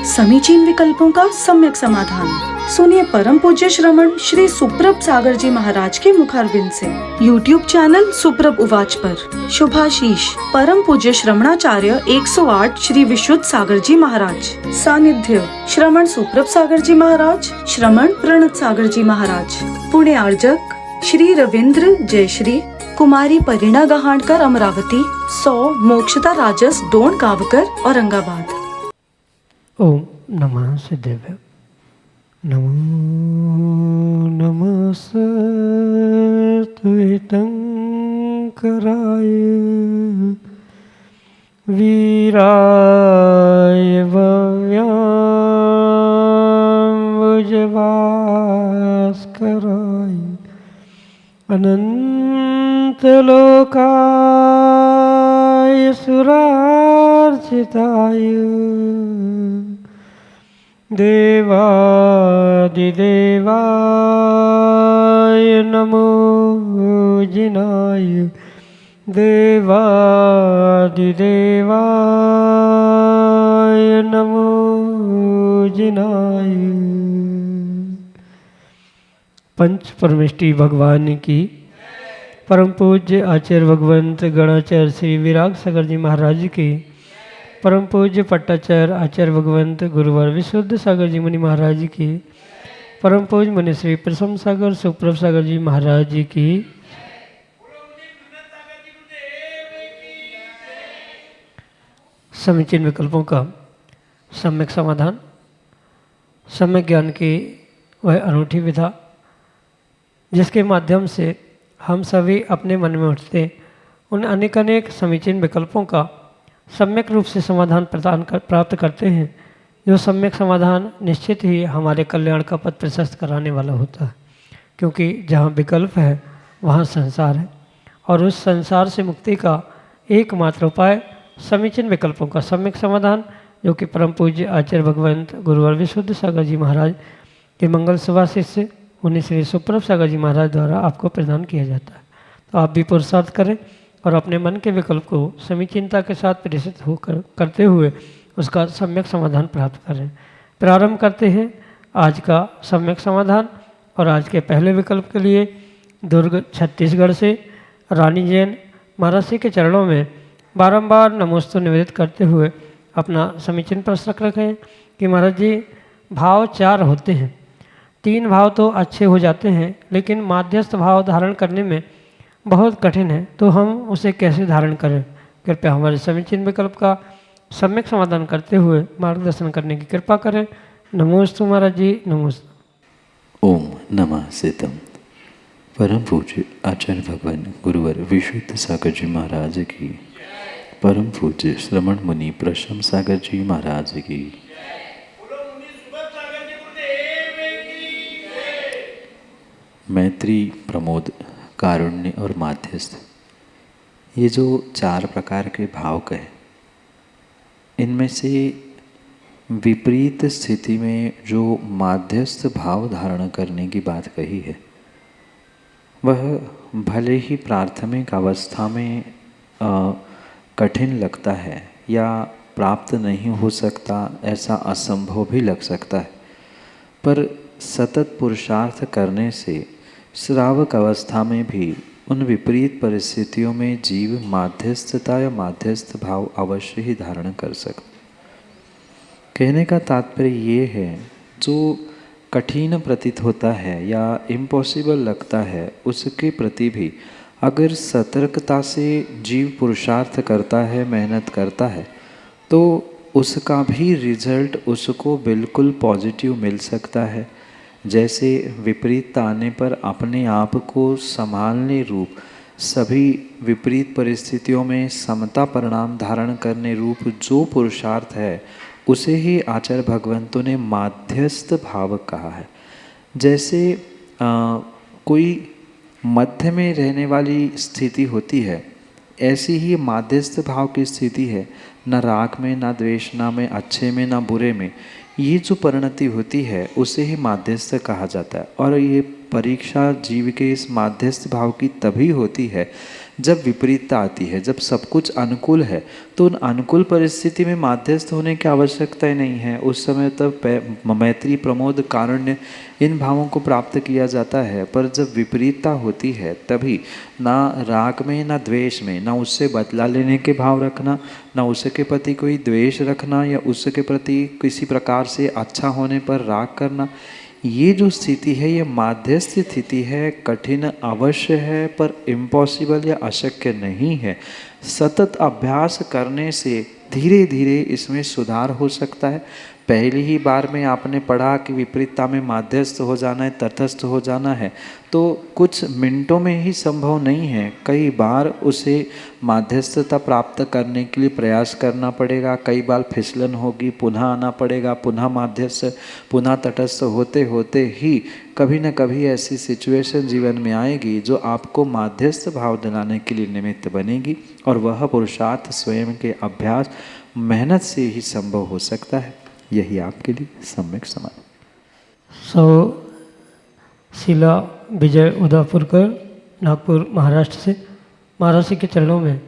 समीचीन विकल्पों का सम्यक समाधान। सुनिए परम पूज्य श्रमण श्री सुप्रभ सागर जी महाराज के मुखारबिंद से YouTube चैनल सुप्रभ उवाच पर शुभाशीष परम पूज्य श्रमणाचार्य 108 श्री विशुद्ध सागर जी महाराज। सानिध्य श्रमण सुप्रभ सागर जी महाराज, श्रमण प्रणत सागर जी महाराज। पुणे आर्जक श्री रविंद्र जयश्री, कुमारी परिणा गहाणकर अमरावती, 100 मोक्षता राजस डोन गावकर औरंगाबाद। ओम नमः सिद्धेभ्य। नमो नमस्ते कराय वीराय भव्यां भुजभास्कराय अनंतलोकाय सुरार्चिताय देवादिदेवाय नमो जिनाय देवादिदेवाय नमो जिनाय। पंच परमेष्टि भगवान की परम पूज्य आचार्य भगवंत गणाचार्य श्री विराग सागर जी महाराज की परम पूज्य पट्टाचार्य आचार्य भगवंत गुरुवर विशुद्ध सागर जी मुनि महाराज की परम पूज्य मुनि श्री प्रसम सागर सुप्रभ सागर जी महाराज जी की समीचीन विकल्पों का सम्यक समाधान। सम्यक ज्ञान की वह अनूठी विधा जिसके माध्यम से हम सभी अपने मन में उठते उन अनेक समीचीन विकल्पों का सम्यक रूप से समाधान प्राप्त करते हैं, जो सम्यक समाधान निश्चित ही हमारे कल्याण का पथ प्रशस्त कराने वाला होता है। क्योंकि जहाँ विकल्प है वहाँ संसार है और उस संसार से मुक्ति का एकमात्र उपाय समीचीन विकल्पों का सम्यक समाधान, जो कि परम पूज्य आचार्य भगवंत गुरुवर विशुद्ध सागर जी महाराज के मंगल सभा शिष्य उन्हीं श्री सुप्रभ सागर जी महाराज द्वारा आपको प्रदान किया जाता है। तो आप भी पुरुषार्थ करें और अपने मन के विकल्प को समीचीनता के साथ प्रेषित होकर करते हुए उसका सम्यक समाधान प्राप्त करें। प्रारंभ करते हैं आज का सम्यक समाधान। और आज के पहले विकल्प के लिए दुर्ग छत्तीसगढ़ से रानी जैन महाराज के चरणों में बारंबार नमोस्तु निवेदित करते हुए अपना समीचीन प्रश्न रखें कि महाराज जी भाव 4 होते हैं, 3 भाव तो अच्छे हो जाते हैं लेकिन माध्यस्थ भाव धारण करने में बहुत कठिन है, तो हम उसे कैसे धारण करें। कृपया हमारे समीचीन विकल्प का सम्यक समाधान करते हुए मार्गदर्शन करने की कृपा करें। नमोस्तु महाराज जी, नमोस्तु। ओम नमः सिद्धम। परम पूज्य आचार्य भगवान गुरुवर विशुद्ध सागर जी महाराज की, परम पूज्य श्रमण मुनि प्रसम सागर जी महाराज की, मैत्री, प्रमोद, कारुण्य और माध्यस्थ, ये जो 4 प्रकार के भाव कहे, इनमें से विपरीत स्थिति में जो माध्यस्थ भाव धारण करने की बात कही है, वह भले ही प्राथमिक अवस्था में कठिन लगता है या प्राप्त नहीं हो सकता, ऐसा असंभव भी लग सकता है, पर सतत पुरुषार्थ करने से श्रावक अवस्था में भी उन विपरीत परिस्थितियों में जीव माध्यस्थता या माध्यस्थ भाव अवश्य ही धारण कर सकता। कहने का तात्पर्य ये है, जो कठिन प्रतीत होता है या इम्पॉसिबल लगता है, उसके प्रति भी अगर सतर्कता से जीव पुरुषार्थ करता है, मेहनत करता है, तो उसका भी रिजल्ट उसको बिल्कुल पॉजिटिव मिल सकता है। जैसे विपरीतता आने पर अपने आप को संभालने रूप, सभी विपरीत परिस्थितियों में समता परिणाम धारण करने रूप जो पुरुषार्थ है, उसे ही आचार्य भगवंतों ने माध्यस्थ भाव कहा है। जैसे कोई मध्य में रहने वाली स्थिति होती है, ऐसी ही माध्यस्थ भाव की स्थिति है, न राग में, न द्वेष, न में अच्छे में, न बुरे में। ये जो परिणति होती है उसे ही माध्यस्थ कहा जाता है। और ये परीक्षा जीव के इस माध्यस्थ भाव की तभी होती है जब विपरीतता आती है, जब सब कुछ अनुकूल है, तो उन अनुकूल परिस्थिति में माध्यस्थ होने की आवश्यकता ही नहीं है। उस समय तब मैत्री, प्रमोद, कारुण्य इन भावों को प्राप्त किया जाता है। पर जब विपरीतता होती है तभी ना राग में ना द्वेष में, ना उससे बदला लेने के भाव रखना, ना उसके प्रति कोई द्वेष रखना या उसके प्रति किसी प्रकार से अच्छा होने पर राग करना, ये जो स्थिति है ये माध्यस्थ स्थिति है। कठिन अवश्य है पर इम्पॉसिबल या अशक्य नहीं है। सतत अभ्यास करने से धीरे धीरे इसमें सुधार हो सकता है। पहली ही बार में आपने पढ़ा कि विपरीतता में माध्यस्थ हो जाना है, तटस्थ हो जाना है, तो कुछ मिनटों में ही संभव नहीं है। कई बार उसे माध्यस्थता प्राप्त करने के लिए प्रयास करना पड़ेगा। कई बार फिसलन होगी, पुनः आना पड़ेगा, पुनः माध्यस्थ, पुनः तटस्थ होते होते ही कभी न कभी ऐसी सिचुएशन जीवन में आएगी जो आपको माध्यस्थ भाव दिलाने के लिए निमित्त बनेगी, और वह पुरुषार्थ स्वयं के अभ्यास, मेहनत से ही संभव हो सकता है। यही आपके लिए सम्यक समाधि। शिला विजय उदापुरकर, नागपुर महाराष्ट्र से महाराज जी के चरणों में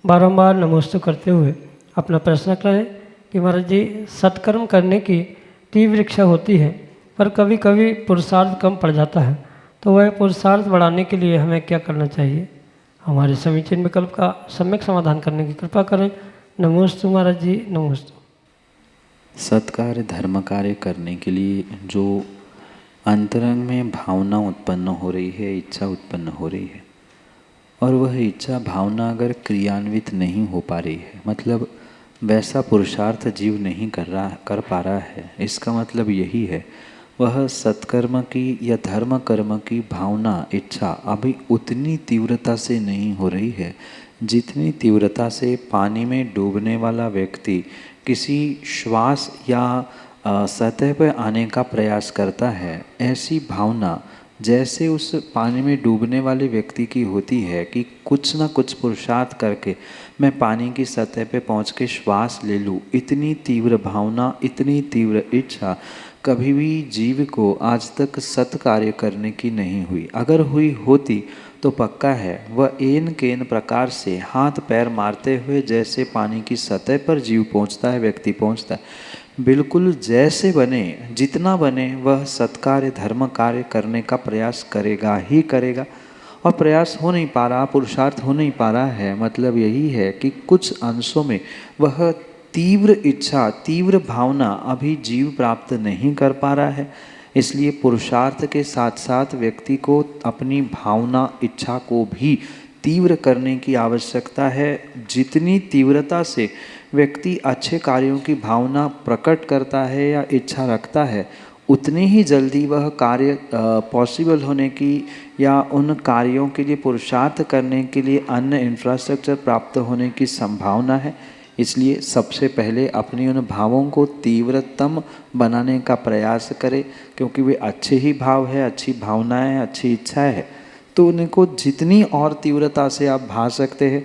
बारंबार नमोस्तु करते हुए अपना प्रश्न करें कि महाराज जी, सत्कर्म करने की तीव्र इच्छा होती है पर कभी कभी पुरुषार्थ कम पड़ जाता है, तो वह पुरुषार्थ बढ़ाने के लिए हमें क्या करना चाहिए? हमारे समीचीन विकल्प का सम्यक समाधान करने की कृपा करें। नमोस्तु महाराज जी, नमोस्तु। सत्कार्य, धर्म कार्य करने के लिए जो अंतरंग में भावना उत्पन्न हो रही है, इच्छा उत्पन्न हो रही है, और वह इच्छा भावना अगर क्रियान्वित नहीं हो पा रही है, मतलब वैसा पुरुषार्थ जीव नहीं कर पा रहा है, इसका मतलब यही है वह सत्कर्म की या धर्म कर्म की भावना, इच्छा अभी उतनी तीव्रता से नहीं हो रही है जितनी तीव्रता से पानी में डूबने वाला व्यक्ति किसी श्वास या सतह पर आने का प्रयास करता है। ऐसी भावना जैसे उस पानी में डूबने वाले व्यक्ति की होती है कि कुछ ना कुछ पुरुषार्थ करके मैं पानी की सतह पे पहुंच के श्वास ले लूँ, इतनी तीव्र भावना, इतनी तीव्र इच्छा कभी भी जीव को आज तक सत्कार्य करने की नहीं हुई। अगर हुई होती तो पक्का है वह एन केन प्रकार से हाथ पैर मारते हुए जैसे पानी की सतह पर जीव पहुंचता है, व्यक्ति पहुंचता है, बिल्कुल जैसे बने, जितना बने वह सत्कार्य, धर्म कार्य करने का प्रयास करेगा ही करेगा। और प्रयास हो नहीं पा रहा, पुरुषार्थ हो नहीं पा रहा है, मतलब यही है कि कुछ अंशों में वह तीव्र इच्छा, तीव्र भावना अभी जीव प्राप्त नहीं कर पा रहा है। इसलिए पुरुषार्थ के साथ साथ व्यक्ति को अपनी भावना, इच्छा को भी तीव्र करने की आवश्यकता है। जितनी तीव्रता से व्यक्ति अच्छे कार्यों की भावना प्रकट करता है या इच्छा रखता है, उतनी ही जल्दी वह कार्य पॉसिबल होने की या उन कार्यों के लिए पुरुषार्थ करने के लिए अन्य इंफ्रास्ट्रक्चर प्राप्त होने की संभावना है। इसलिए सबसे पहले अपनी उन भावों को तीव्रतम बनाने का प्रयास करें, क्योंकि वे अच्छे ही भाव है, अच्छी भावनाएं, अच्छी इच्छाएं है, तो उनको जितनी और तीव्रता से आप भा सकते हैं,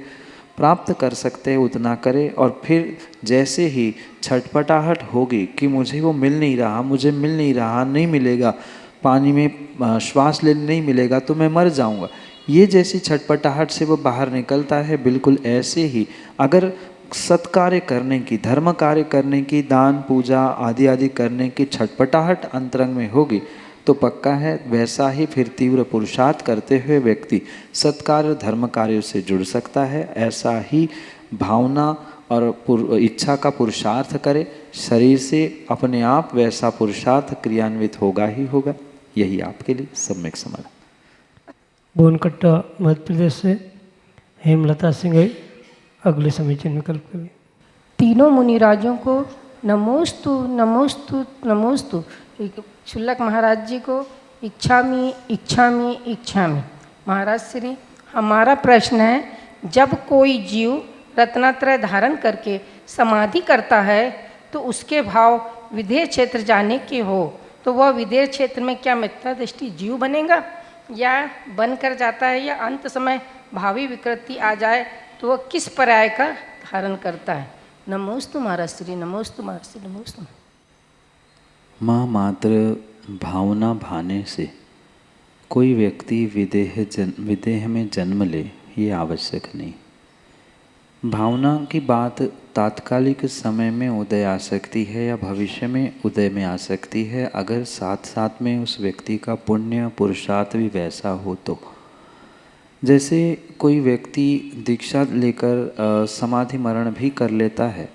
प्राप्त कर सकते हैं, उतना करें। और फिर जैसे ही छटपटाहट होगी कि मुझे वो मिल नहीं रहा, मुझे मिल नहीं रहा, नहीं मिलेगा, पानी में श्वास लेने नहीं मिलेगा तो मैं मर जाऊंगा, ये जैसी छटपटाहट से वो बाहर निकलता है, बिल्कुल ऐसे ही अगर सत्कार्य करने की, धर्म कार्य करने की, दान पूजा आदि आदि करने की छटपटाहट अंतरंग में होगी तो पक्का है वैसा ही फिर तीव्र पुरुषार्थ करते हुए व्यक्ति सत्कार्य, धर्म कार्य से जुड़ सकता है। ऐसा ही भावना और इच्छा का पुरुषार्थ करे, शरीर से अपने आप वैसा पुरुषार्थ क्रियान्वित होगा ही होगा। यही आपके लिए सम्यक समाधान। बोनकट्टा मध्य प्रदेश से हेमलता सिंह अगले समीचीन विकल्प के लिए। तीनों मुनिराजों को नमोस्तु नमोस्तु नमोस्तु। शुल्लक महाराज जी को इच्छामि इच्छामि इच्छामि। महाराज श्री, हमारा प्रश्न है, जब कोई जीव रत्नात्रय धारण करके समाधि करता है तो उसके भाव विदेह क्षेत्र जाने के हो, तो वह विदेह क्षेत्र में क्या मिथ्या दृष्टि जीव बनेगा या बनकर जाता है, या अंत समय भावी विकृति आ जाए तो वह किस पर्याय का धारण करता है? नमोस्तु महाराज श्री, नमोस्तु महाराज श्री, नमोस्तु। माँ मात्र भावना भाने से कोई व्यक्ति विदेह में जन्म ले ये आवश्यक नहीं। भावना की बात तात्कालिक समय में उदय आ सकती है या भविष्य में उदय में आ सकती है, अगर साथ साथ में उस व्यक्ति का पुण्य पुरुषार्थ भी वैसा हो तो। जैसे कोई व्यक्ति दीक्षा लेकर समाधि मरण भी कर लेता है,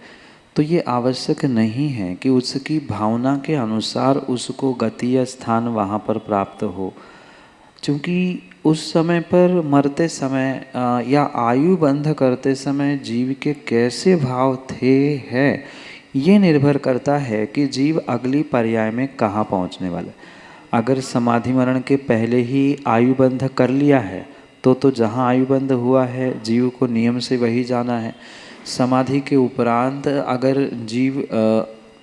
तो ये आवश्यक नहीं है कि उसकी भावना के अनुसार उसको गति या स्थान वहाँ पर प्राप्त हो, क्योंकि उस समय पर मरते समय या आयु बंध करते समय जीव के कैसे भाव थे है, ये निर्भर करता है कि जीव अगली पर्याय में कहाँ पहुँचने वाला है। अगर समाधि मरण के पहले ही आयु बंध कर लिया है तो जहाँ आयु बंध हुआ है जीव को नियम से वही जाना है। समाधि के उपरांत अगर जीव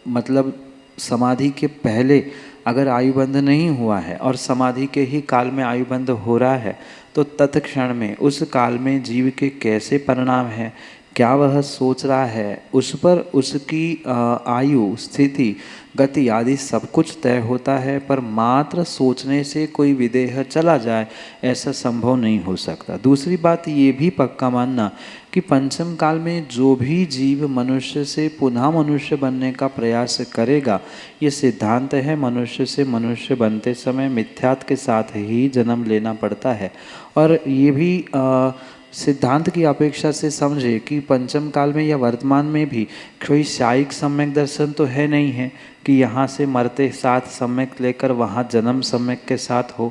मतलब समाधि के पहले अगर आयुबंध नहीं हुआ है और समाधि के ही काल में आयुबंध हो रहा है, तो तत्क्षण में उस काल में जीव के कैसे परिणाम है, क्या वह सोच रहा है, उस पर उसकी आयु स्थिति गति आदि सब कुछ तय होता है। पर मात्र सोचने से कोई विदेह चला जाए ऐसा संभव नहीं हो सकता। दूसरी बात ये भी पक्का मानना कि पंचम काल में जो भी जीव मनुष्य से पुनः मनुष्य बनने का प्रयास करेगा, ये सिद्धांत है मनुष्य से मनुष्य बनते समय मिथ्यात्व के साथ ही जन्म लेना पड़ता है। और ये भी सिद्धांत की अपेक्षा से समझे कि पंचम काल में या वर्तमान में भी कोई शायिक सम्यक दर्शन तो है नहीं है कि यहाँ से मरते साथ सम्यक लेकर वहाँ जन्म सम्यक के साथ हो।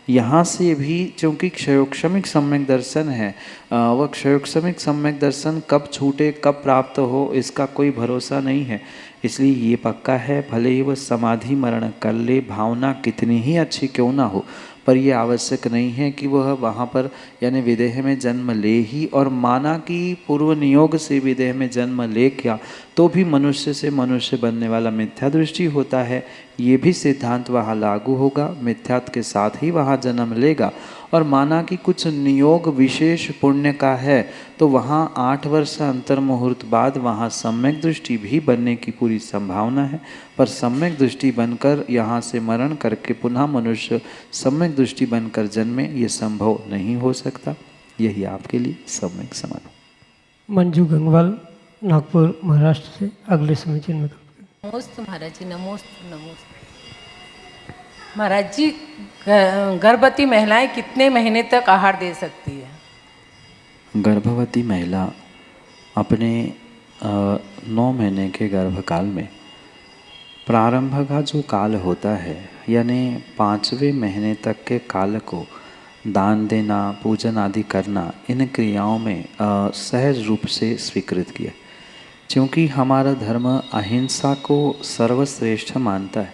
यहाँ से भी चूँकि क्षयोक्षमिक सम्यक दर्शन है, वह क्षयोक्षमिक सम्यक दर्शन कब छूटे कब प्राप्त हो इसका कोई भरोसा नहीं है। इसलिए ये पक्का है, भले ही वह समाधि मरण कर ले, भावना कितनी ही अच्छी क्यों ना हो, पर यह आवश्यक नहीं है कि वह वहाँ पर यानी विदेह में जन्म ले ही। और माना कि पूर्व नियोग से विदेह में जन्म ले क्या, तो भी मनुष्य से मनुष्य बनने वाला मिथ्या दृष्टि होता है, ये भी सिद्धांत वहाँ लागू होगा, मिथ्यात्व के साथ ही वहाँ जन्म लेगा। और माना कि कुछ नियोग विशेष पुण्य का है, तो वहाँ 8 वर्ष अंतर मुहूर्त बाद वहाँ सम्यक दृष्टि भी बनने की पूरी संभावना है। पर सम्यक दृष्टि बनकर यहाँ से मरण करके पुनः मनुष्य सम्यक दृष्टि बनकर जन्मे, ये संभव नहीं हो सकता। यही आपके लिए सम्यक समाधान। मंजू गंगवाल नागपुर महाराष्ट्र से अगले समीचीन में। नमोस्तु महाराज जी, नमोस्तु नमोस्तु। महाराज जी, गर्भवती महिलाएं कितने महीने तक आहार दे सकती है? गर्भवती महिला अपने 9 महीने के गर्भकाल में प्रारंभ का जो काल होता है, यानी 5वें महीने तक के काल को दान देना, पूजन आदि करना, इन क्रियाओं में सहज रूप से स्वीकृत किया, क्योंकि हमारा धर्म अहिंसा को सर्वश्रेष्ठ मानता है।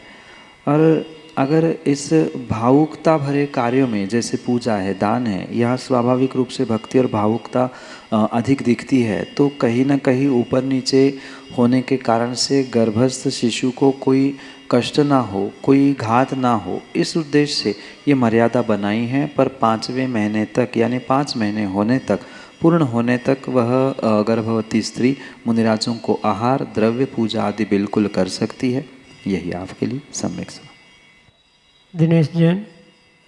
और अगर इस भावुकता भरे कार्यों में जैसे पूजा है, दान है, यह स्वाभाविक रूप से भक्ति और भावुकता अधिक दिखती है, तो कहीं ना कहीं ऊपर नीचे होने के कारण से गर्भस्थ शिशु को कोई कष्ट ना हो, कोई घात ना हो, इस उद्देश्य से ये मर्यादा बनाई है। पर 5वें महीने तक यानी 5 महीने होने तक, पूर्ण होने तक वह गर्भवती स्त्री मुनिराजों को आहार, द्रव्य, पूजा आदि बिल्कुल कर सकती है। यही आपके लिए सम्यक समाधान। दिनेश जैन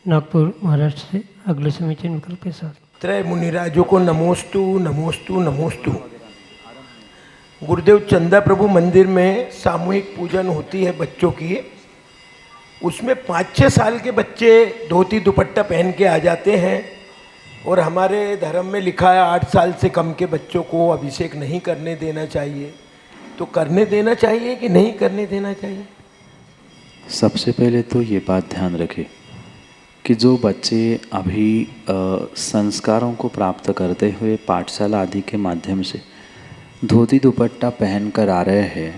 नागपुर महाराष्ट्र से अगले समीचीन विकल्प के साथ। त्रय मुनिराजों को नमोस्तु नमोस्तु नमोस्तु। गुरुदेव चंदा प्रभु मंदिर में सामूहिक पूजन होती है बच्चों की, उसमें 5-6 साल के बच्चे धोती दुपट्टा पहन के आ जाते हैं, और हमारे धर्म में लिखा है 8 साल से कम के बच्चों को अभिषेक नहीं करने देना चाहिए। तो करने देना चाहिए कि नहीं करने देना चाहिए? सबसे पहले तो ये बात ध्यान रखें कि जो बच्चे अभी संस्कारों को प्राप्त करते हुए पाठशाला आदि के माध्यम से धोती दुपट्टा पहन कर आ रहे हैं,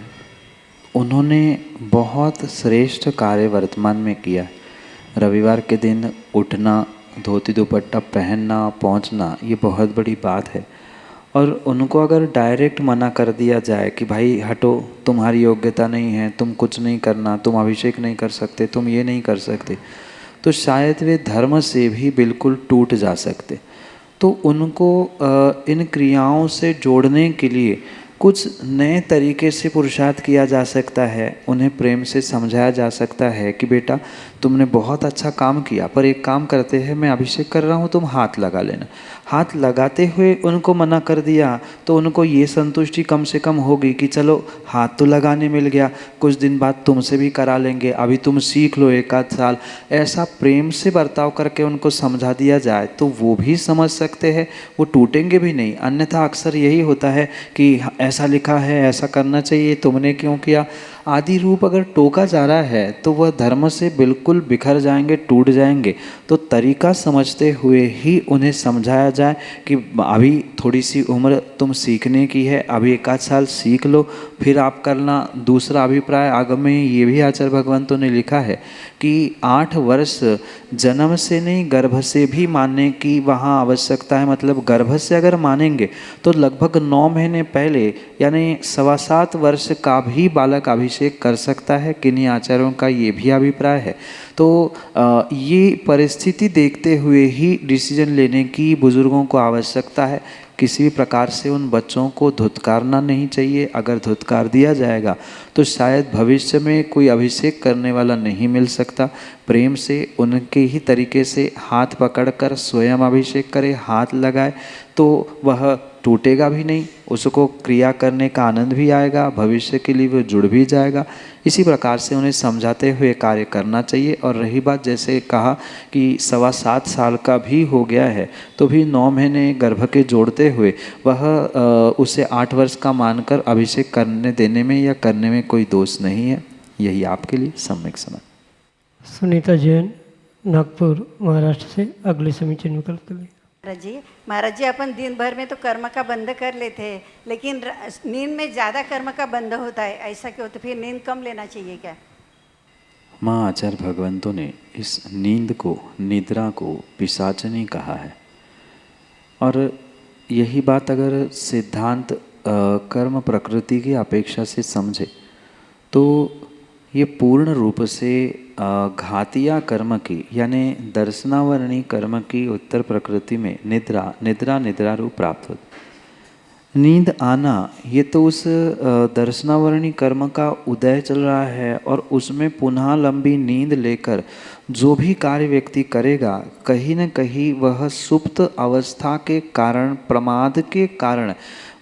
उन्होंने बहुत श्रेष्ठ कार्य वर्तमान में किया। रविवार के दिन उठना, धोती दुपट्टा पहनना, पहुंचना, ये बहुत बड़ी बात है। और उनको अगर डायरेक्ट मना कर दिया जाए कि भाई हटो, तुम्हारी योग्यता नहीं है, तुम कुछ नहीं करना, तुम अभिषेक नहीं कर सकते, तुम ये नहीं कर सकते, तो शायद वे धर्म से भी बिल्कुल टूट जा सकते। तो उनको इन क्रियाओं से जोड़ने के लिए कुछ नए तरीके से पुरुषार्थ किया जा सकता है, उन्हें प्रेम से समझाया जा सकता है कि बेटा तुमने बहुत अच्छा काम किया, पर एक काम करते हैं, मैं अभिषेक कर रहा हूँ, तुम हाथ लगा लेना। हाथ लगाते हुए उनको मना कर दिया तो उनको ये संतुष्टि कम से कम होगी कि चलो हाथ तो लगाने मिल गया, कुछ दिन बाद तुमसे भी करा लेंगे, अभी तुम सीख लो एक आध साल। ऐसा प्रेम से बर्ताव करके उनको समझा दिया जाए तो वो भी समझ सकते हैं, वो टूटेंगे भी नहीं। अन्यथा अक्सर यही होता है कि ऐसा लिखा है, ऐसा करना चाहिए, तुमने क्यों किया, आदि रूप अगर टोका जा रहा है तो वह धर्म से बिल्कुल बिखर जाएंगे, टूट जाएंगे। तो तरीका समझते हुए ही उन्हें समझाया जाए कि अभी थोड़ी सी उम्र तुम सीखने की है, अभी एक आध साल सीख लो, फिर आप करना। दूसरा अभिप्राय आगम में ये भी आचार्य भगवंतों ने लिखा है कि 8 वर्ष जन्म से नहीं गर्भ से भी मानने की वहाँ आवश्यकता है। मतलब गर्भ से अगर मानेंगे तो लगभग 9 महीने पहले यानी 7.25 वर्ष का भी बालक अभिषेक कर सकता है। किन्हीं आचार्यों का ये भी अभिप्राय है। तो ये परिस्थिति देखते हुए ही डिसीजन लेने की बुजुर्गों को आवश्यकता है। किसी भी प्रकार से उन बच्चों को धुतकारना नहीं चाहिए। अगर धुतकार दिया जाएगा तो शायद भविष्य में कोई अभिषेक करने वाला नहीं मिल सकता। प्रेम से उनके ही तरीके से हाथ पकड़कर स्वयं अभिषेक करे, हाथ लगाए, तो वह टूटेगा भी नहीं, उसको क्रिया करने का आनंद भी आएगा, भविष्य के लिए वो जुड़ भी जाएगा। इसी प्रकार से उन्हें समझाते हुए कार्य करना चाहिए। और रही बात, जैसे कहा कि 7.25 साल का भी हो गया है तो भी 9 महीने गर्भ के जोड़ते हुए वह उसे 8 वर्ष का मानकर अभिषेक करने देने में या करने में कोई दोष नहीं है। यही आपके लिए सम्यक समझ। सुनीता जैन, नागपुर, महाराष्ट्र से अगले समीचीन विकल्प के लिए। महाराज जी अपन दिन भर में तो कर्म का बंद कर लेते हैं, लेकिन नींद में ज़्यादा कर्म का बंद होता है, ऐसा क्यों? तो फिर नींद कम लेना चाहिए क्या? माँ आचार्य भगवंतों ने इस नींद को, निद्रा को पिशाचनी कहा है। और यही बात अगर सिद्धांत कर्म प्रकृति की अपेक्षा से समझे तो ये पूर्ण रूप से घातिया कर्म की यानी दर्शनावरणी कर्म की उत्तर प्रकृति में निद्रा रूप प्राप्त होती। नींद आना ये तो उस दर्शनावरणी कर्म का उदय चल रहा है और उसमें पुनः लंबी नींद लेकर जो भी कार्य व्यक्ति करेगा कहीं न कहीं वह सुप्त अवस्था के कारण, प्रमाद के कारण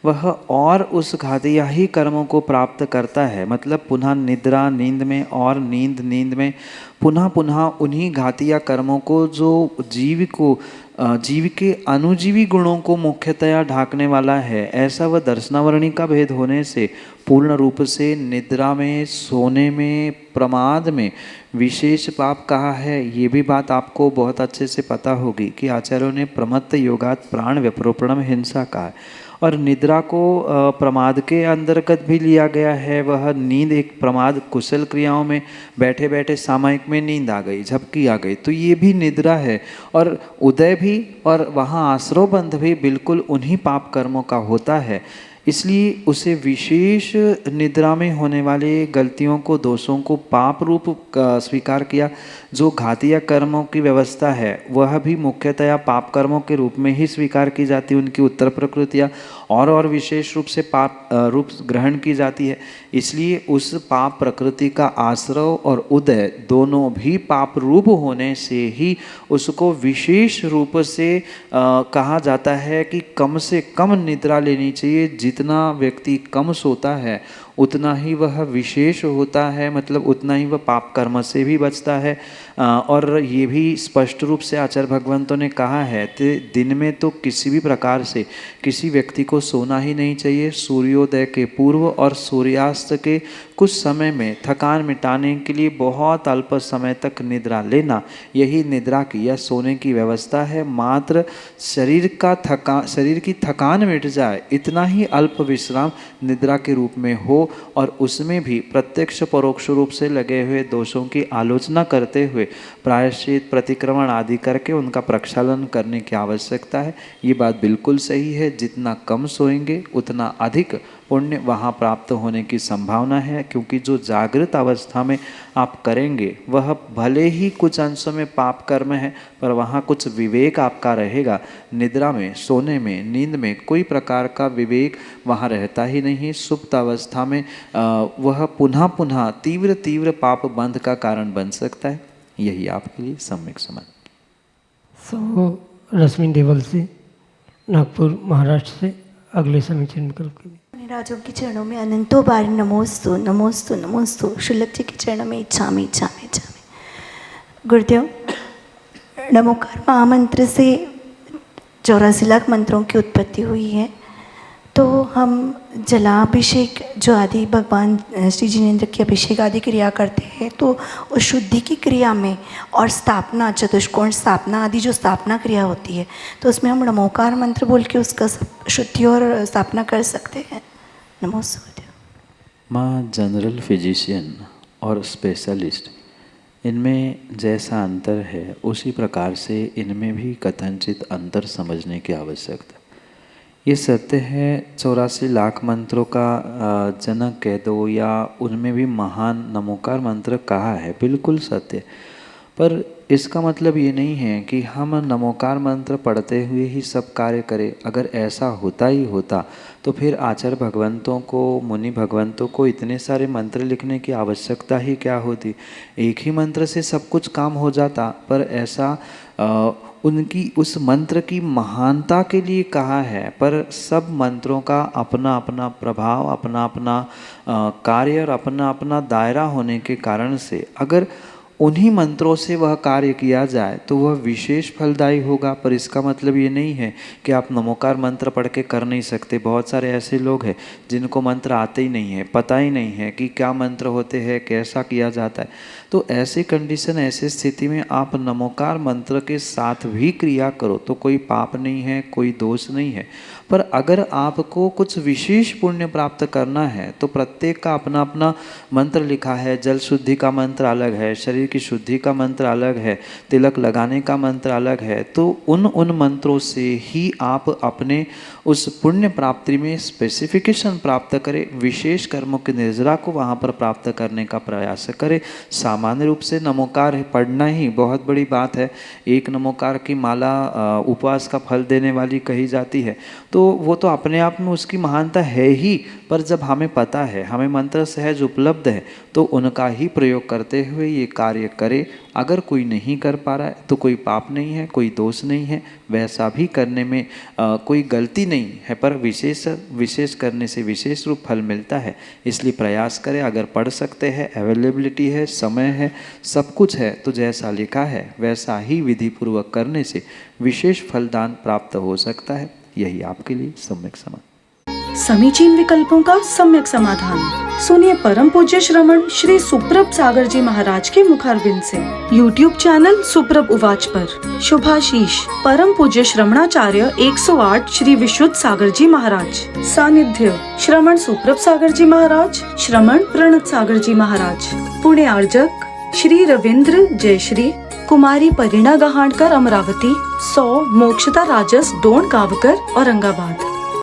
वह और उस घातिया ही कर्मों को प्राप्त करता है। मतलब पुनः निद्रा नींद में और नींद में पुनः उन्हीं घातिया कर्मों को जो जीव के अनुजीवी गुणों को मुख्यतया ढाकने वाला है, ऐसा वह दर्शनावरणी का भेद होने से पूर्ण रूप से निद्रा में, सोने में, प्रमाद में विशेष पाप कहा है। ये भी बात आपको बहुत अच्छे से पता होगी कि आचार्यों ने प्रमत्त योगात प्राण व्यपरोपणम हिंसा कहा है। और निद्रा को प्रमाद के अंतर्गत भी लिया गया है। वह नींद एक प्रमाद, कुशल क्रियाओं में बैठे बैठे सामयिक में नींद आ गई, झपकी आ गई, तो ये भी निद्रा है। और उदय भी और वहाँ आश्रवबंध भी बिल्कुल उन्हीं पाप कर्मों का होता है। इसलिए उसे विशेष निद्रा में होने वाले गलतियों को, दोषों को पाप रूप स्वीकार किया। जो घातिया कर्मों की व्यवस्था है वह भी मुख्यतया पाप कर्मों के रूप में ही स्वीकार की जाती है। उनकी उत्तर प्रकृतियाँ और विशेष रूप से पाप रूप ग्रहण की जाती है। इसलिए उस पाप प्रकृति का आश्रव और उदय दोनों भी पाप रूप होने से ही उसको विशेष रूप से कहा जाता है कि कम से कम निद्रा लेनी चाहिए। जितना व्यक्ति कम सोता है उतना ही वह विशेष होता है, मतलब उतना ही वह पाप कर्म से भी बचता है। और ये भी स्पष्ट रूप से आचार्य भगवंतों ने कहा है कि दिन में तो किसी भी प्रकार से किसी व्यक्ति को सोना ही नहीं चाहिए। सूर्योदय के पूर्व और सूर्यास्त के कुछ समय में थकान मिटाने के लिए बहुत अल्प समय तक निद्रा लेना, यही निद्रा की या सोने की व्यवस्था है। मात्र शरीर की थकान मिट जाए इतना ही अल्प विश्राम निद्रा के रूप में हो, और उसमें भी प्रत्यक्ष परोक्ष रूप से लगे हुए दोषों की आलोचना करते हुए प्रायश्चित, प्रतिक्रमण आदि करके उनका प्रक्षालन करने की आवश्यकता है। ये बात बिल्कुल सही है। जितना कम सोएंगे उतना अधिक पुण्य वहाँ प्राप्त होने की संभावना है, क्योंकि जो जागृत अवस्था में आप करेंगे वह भले ही कुछ अंशों में पाप कर्म है, पर वहाँ कुछ विवेक आपका रहेगा। निद्रा में, सोने में, नींद में कोई प्रकार का विवेक वहाँ रहता ही नहीं। सुप्त अवस्था में वह पुनः पुनः तीव्र तीव्र पाप बंध का कारण बन सकता है। यही आपके लिए सम्यक समाधान। रश्मि देवल से, नागपुर महाराष्ट्र से अगले समीचीन विकल्प के लिए। राजों के चरणों में अनंतों बार नमोस्तु नमोस्तु नमोस्तु। शुल्लक जी के चरणों में इच्छामि इच्छामि इच्छामि। गुरुदेव, नमोकार महामंत्र से 84 लाख मंत्रों की उत्पत्ति हुई है, तो हम जलाभिषेक जो आदि भगवान श्री जिनेंद्र की अभिषेक आदि क्रिया करते हैं, तो उस शुद्धि की क्रिया में और स्थापना, चतुष्कोण स्थापना आदि जो स्थापना क्रिया होती है, तो उसमें हम नमोकार मंत्र बोल के उसका शुद्धि और स्थापना कर सकते हैं। नमो सूर्य। माँ जनरल फिजिशियन और स्पेशलिस्ट, इनमें जैसा अंतर है उसी प्रकार से इनमें भी कथनचित अंतर समझने की आवश्यकता। ये सत्य है, 84 लाख मंत्रों का जनक कह दो या उनमें भी महान नमोकार मंत्र कहा है, बिल्कुल सत्य। पर इसका मतलब ये नहीं है कि हम नमोकार मंत्र पढ़ते हुए ही सब कार्य करें। अगर ऐसा होता ही होता तो फिर आचार्य भगवंतों को, मुनि भगवंतों को इतने सारे मंत्र लिखने की आवश्यकता ही क्या होती। एक ही मंत्र से सब कुछ काम हो जाता। पर ऐसा उनकी उस मंत्र की महानता के लिए कहा है, पर सब मंत्रों का अपना अपना प्रभाव, अपना अपना कार्य और अपना अपना दायरा होने के कारण से अगर उन्हीं मंत्रों से वह कार्य किया जाए तो वह विशेष फलदायी होगा। पर इसका मतलब ये नहीं है कि आप नमोकार मंत्र पढ़ के कर नहीं सकते। बहुत सारे ऐसे लोग हैं जिनको मंत्र आते ही नहीं है, पता ही नहीं है कि क्या मंत्र होते हैं, कैसा किया जाता है। तो ऐसी कंडीशन, ऐसी स्थिति में आप नमोकार मंत्र के साथ भी क्रिया करो तो कोई पाप नहीं है, कोई दोष नहीं है। पर अगर आपको कुछ विशेष पुण्य प्राप्त करना है तो प्रत्येक का अपना अपना मंत्र लिखा है। जल शुद्धि का मंत्र अलग है, शरीर की शुद्धि का मंत्र अलग है, तिलक लगाने का मंत्र अलग है। तो उन मंत्रों से ही आप अपने उस पुण्य प्राप्ति में स्पेसिफिकेशन प्राप्त करें, विशेष कर्मों की निर्जरा को वहाँ पर प्राप्त करने का प्रयास करें। सामान्य रूप से नमोकार पढ़ना ही बहुत बड़ी बात है। एक नमोकार की माला उपवास का फल देने वाली कही जाती है, तो वो तो अपने आप में उसकी महानता है ही। पर जब हमें पता है, हमें मंत्र सहज उपलब्ध है, तो उनका ही प्रयोग करते हुए ये कार्य करें। अगर कोई नहीं कर पा रहा है तो कोई पाप नहीं है, कोई दोष नहीं है, वैसा भी करने में कोई गलती नहीं है। पर विशेष करने से विशेष रूप फल मिलता है, इसलिए प्रयास करें। अगर पढ़ सकते हैं, अवेलेबिलिटी है, समय है, सब कुछ है, तो जैसा लिखा है वैसा ही विधि पूर्वक करने से विशेष फलदान प्राप्त हो सकता है। यही आपके लिए सम्यक समाधान। समीचीन विकल्पों का सम्यक समाधान सुनिए परम पूज्य श्रमण श्री सुप्रभ सागर जी महाराज के मुखारविंद से। YouTube चैनल सुप्रभ उवाच पर शुभाशीष परम पूज्य श्रमणाचार्य 108 श्री विशुद्ध सागर जी महाराज। सानिध्य श्रमण सुप्रभ सागर जी महाराज, श्रमण प्रणत सागर जी महाराज। पुणे आर्जक श्री रविंद्र जयश्री, कुमारी परिणा गहाणकर अमरावती, 100 मोक्षता राजस डोन गावकर औरंगाबाद।